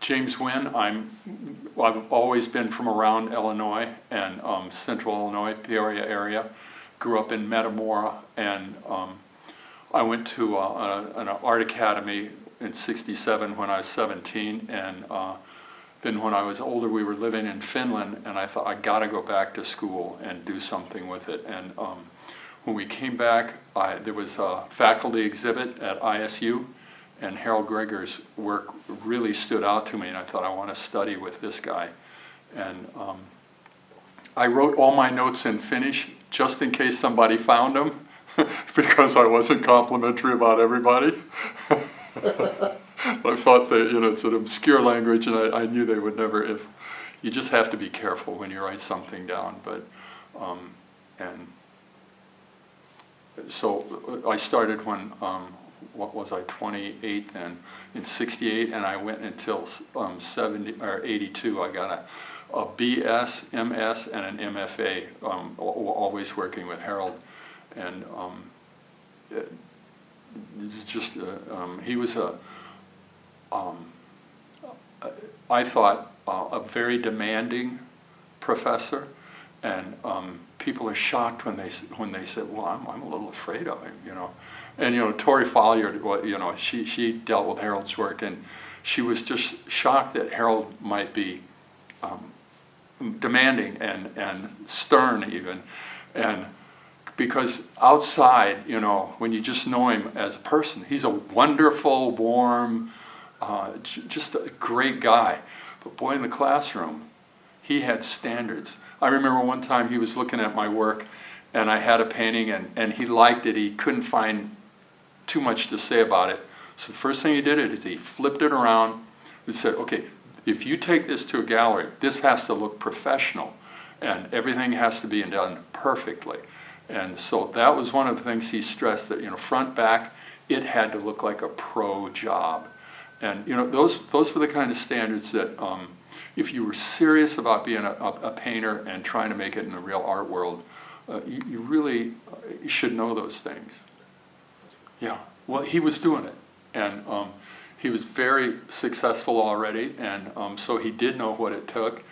James Winn. I've always been from around Illinois and central Illinois, Peoria area. Grew up in Metamora, and I went to an art academy in '67 when I was 17, and then when I was older we were living in Finland, and I thought I gotta go back to school and do something with it. And when we came back, there was a faculty exhibit at ISU, and Harold Gregor's work really stood out to me, and I thought, I want to study with this guy. And I wrote all my notes in Finnish just in case somebody found them, because I wasn't complimentary about everybody. I thought that, it's an obscure language, and I knew they would never, you just have to be careful when you write something down. But and so I started when, what was I, 28 then, in '68, and I went until 70 or 82. I got a BS, MS, and an MFA, always working with Harold. And he was I thought, a very demanding professor, and people are shocked when they say, well, I'm a little afraid of him, And Tori Follier, she dealt with Harold's work, and she was just shocked that Harold might be demanding and stern even, and because outside, when you just know him as a person, he's a wonderful, warm, just a great guy. But boy, in the classroom, he had standards. I remember one time he was looking at my work, and I had a painting, and he liked it. He couldn't find too much to say about it. So the first thing he did is he flipped it around and said, okay, if you take this to a gallery, this has to look professional, and everything has to be done perfectly. And so that was one of the things he stressed, that front, back, it had to look like a pro job. And those were the kind of standards that if you were serious about being a painter and trying to make it in the real art world, you really should know those things. Yeah, well, he was doing it, and he was very successful already, and so he did know what it took.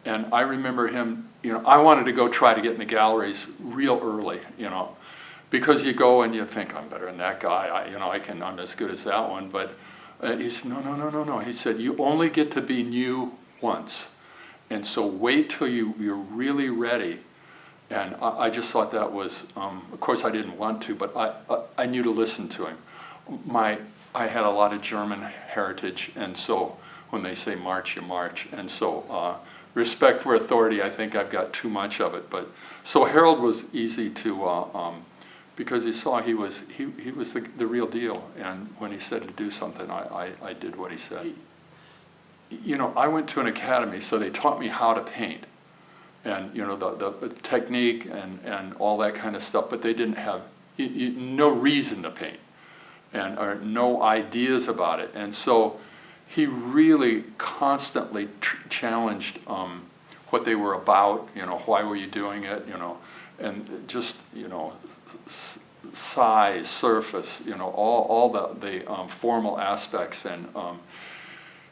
And I remember him, I wanted to go try to get in the galleries real early, because you go and you think, I'm better than that guy, I'm as good as that one. But he said, no. He said, you only get to be new once, and so wait till you're really ready. And I just thought that was, of course I didn't want to, but I knew to listen to him. I had a lot of German heritage, and so when they say march, you march. And so respect for authority, I think I've got too much of it. But so Harold was easy to, because he saw he was the real deal, and when he said to do something, I did what he said. I went to an academy, so they taught me how to paint, and the technique and all that kind of stuff, but they didn't have no reason to paint, or no ideas about it. And so he really constantly challenged what they were about, why were you doing it, and just, size, surface, all the formal aspects. And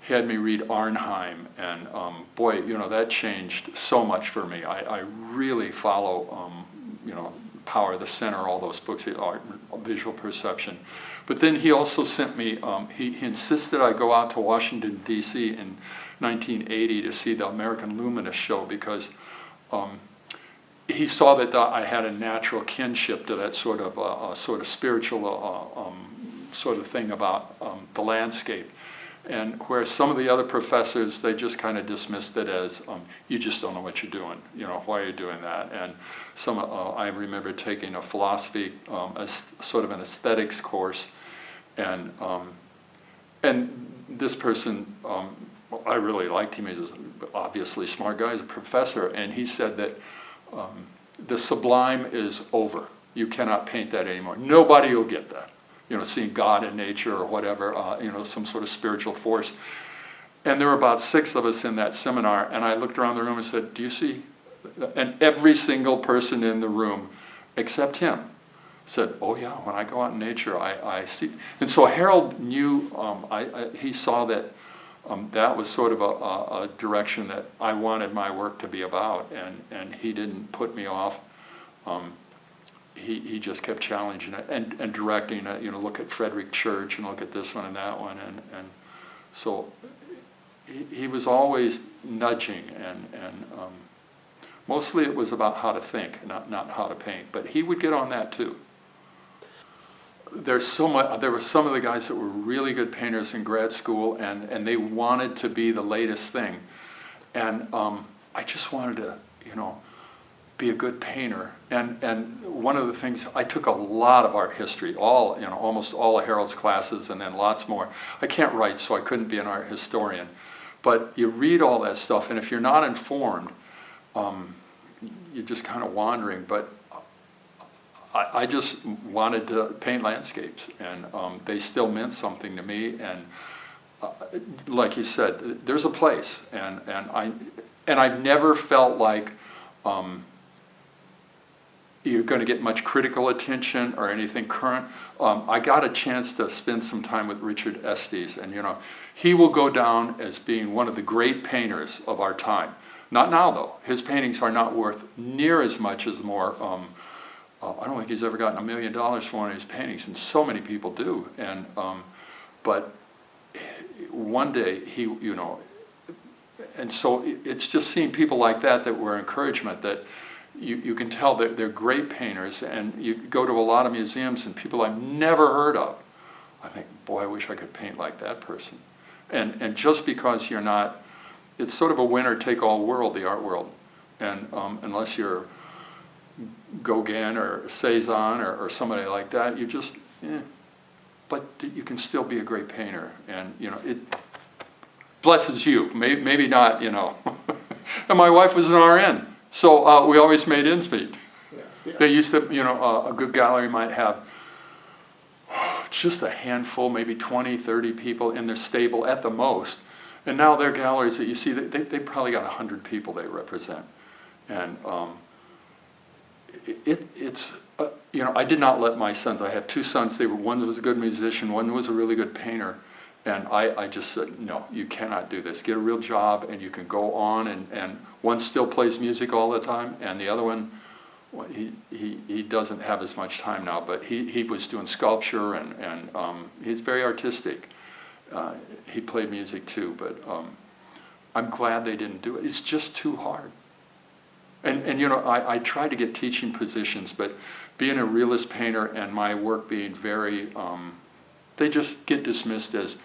he had me read Arnheim, and boy, that changed so much for me. I really follow, Power of the Center, all those books, art, visual perception. But then he also sent me, he insisted I go out to Washington, D.C. in 1980 to see the American Luminous show, because he saw that I had a natural kinship to that sort of spiritual sort of thing about the landscape. And whereas some of the other professors, they just kind of dismissed it as, you just don't know what you're doing, why are you doing that? And I remember taking a philosophy, sort of an aesthetics course, and this person, I really liked him. He was obviously a smart guy, he's a professor, and he said that the sublime is over. You cannot paint that anymore. Nobody will get that. Seeing God in nature or whatever, some sort of spiritual force. And there were about 6 of us in that seminar, and I looked around the room and said, do you see? And every single person in the room, except him, said, oh yeah, when I go out in nature, I see. And so Harold knew, he saw that that was sort of a direction that I wanted my work to be about, and he didn't put me off. He just kept challenging it and directing it, look at Frederick Church and look at this one and that one. And so he was always nudging, and mostly it was about how to think, not how to paint. But he would get on that too. There were some of the guys that were really good painters in grad school, and they wanted to be the latest thing. And I just wanted to, be a good painter. And one of the things, I took a lot of art history, almost all of Harold's classes, and then lots more. I can't write, so I couldn't be an art historian. But you read all that stuff, and if you're not informed, you're just kind of wandering. But I just wanted to paint landscapes, and they still meant something to me. And like you said, there's a place, and I've never felt like you're going to get much critical attention or anything current. I got a chance to spend some time with Richard Estes, and he will go down as being one of the great painters of our time. Not now, though. His paintings are not worth near as much as more. I don't think he's ever gotten $1 million for one of his paintings, and so many people do. And but one day and so it's just seeing people like that were encouragement. That you can tell that they're great painters, and you go to a lot of museums and people I've never heard of. I think, boy, I wish I could paint like that person. And just because you're not, it's sort of a winner-take-all world, the art world. And unless you're Gauguin or Cezanne or somebody like that, you just, but you can still be a great painter. And, it blesses you. Maybe not, And my wife was an RN, so we always made ends meet. Yeah. They used to, a good gallery might have just a handful, maybe 20, 30 people in their stable at the most. And now their galleries that you see, they probably got 100 people they represent. And it's I did not let my sons, I had 2 sons, one was a good musician, one was a really good painter. And I just said, no, you cannot do this. Get a real job, and you can go on. And one still plays music all the time, and the other one, well, he doesn't have as much time now, but he was doing sculpture, and he's very artistic. He played music too, but I'm glad they didn't do it. It's just too hard. And I tried to get teaching positions, but being a realist painter and my work being very, they just get dismissed as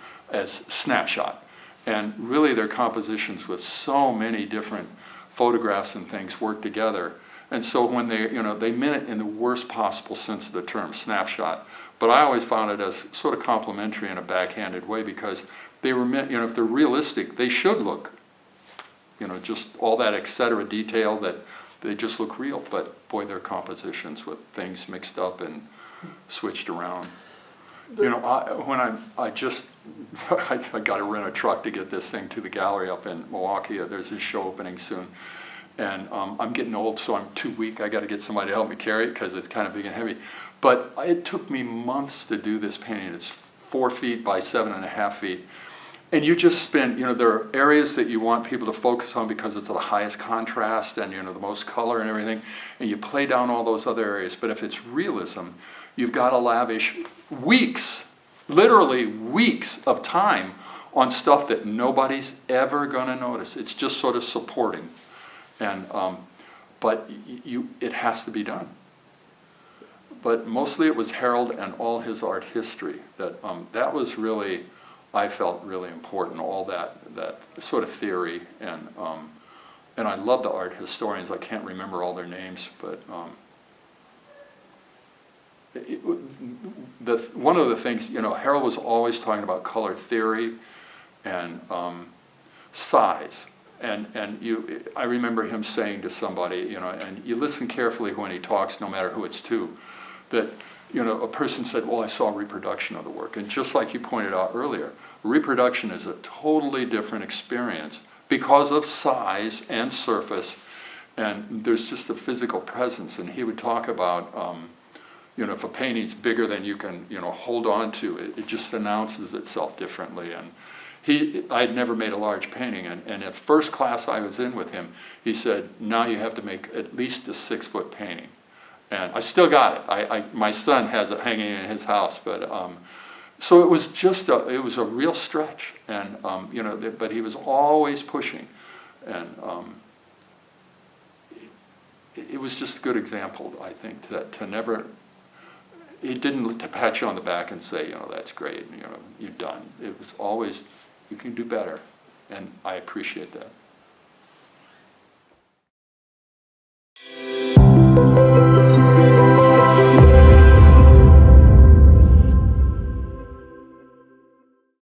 snapshot. And really their compositions with so many different photographs and things work together. And so when they meant it in the worst possible sense of the term, snapshot. But I always found it as sort of complimentary in a backhanded way, because they were meant, if they're realistic, they should look, just all that et cetera detail, that they just look real. But boy, their compositions with things mixed up and switched around. I got to rent a truck to get this thing to the gallery up in Milwaukee. There's this show opening soon. And I'm getting old, so I'm too weak. I got to get somebody to help me carry it because it's kind of big and heavy. But it took me months to do this painting. It's 4 feet by 7.5 feet. And you just spend, there are areas that you want people to focus on because it's the highest contrast and, the most color and everything. And you play down all those other areas. But if it's realism, you've got to lavish weeks, literally weeks of time on stuff that nobody's ever going to notice. It's just sort of supporting. And but it has to be done. But mostly it was Harold and all his art history that was really, I felt really important. All that sort of theory, and I love the art historians. I can't remember all their names, but one of the things, Harold was always talking about color theory and size. And I remember him saying to somebody, and you listen carefully when he talks, no matter who it's to, that you know, a person said, well, I saw reproduction of the work. And just like you pointed out earlier, reproduction is a totally different experience because of size and surface, and there's just a physical presence. And he would talk about, you know, if a painting's bigger than you can, you know, hold on to, it just announces itself differently. And I'd never made a large painting, and at first class I was in with him, he said, now you have to make at least a 6-foot painting. And I still got it. My son has it hanging in his house, but so it was just it was a real stretch, and you know, but he was always pushing, and it was just a good example, I think, that to never. He didn't to pat you on the back and say, you know, that's great, you know, you're done. It was always, you can do better, and I appreciate that.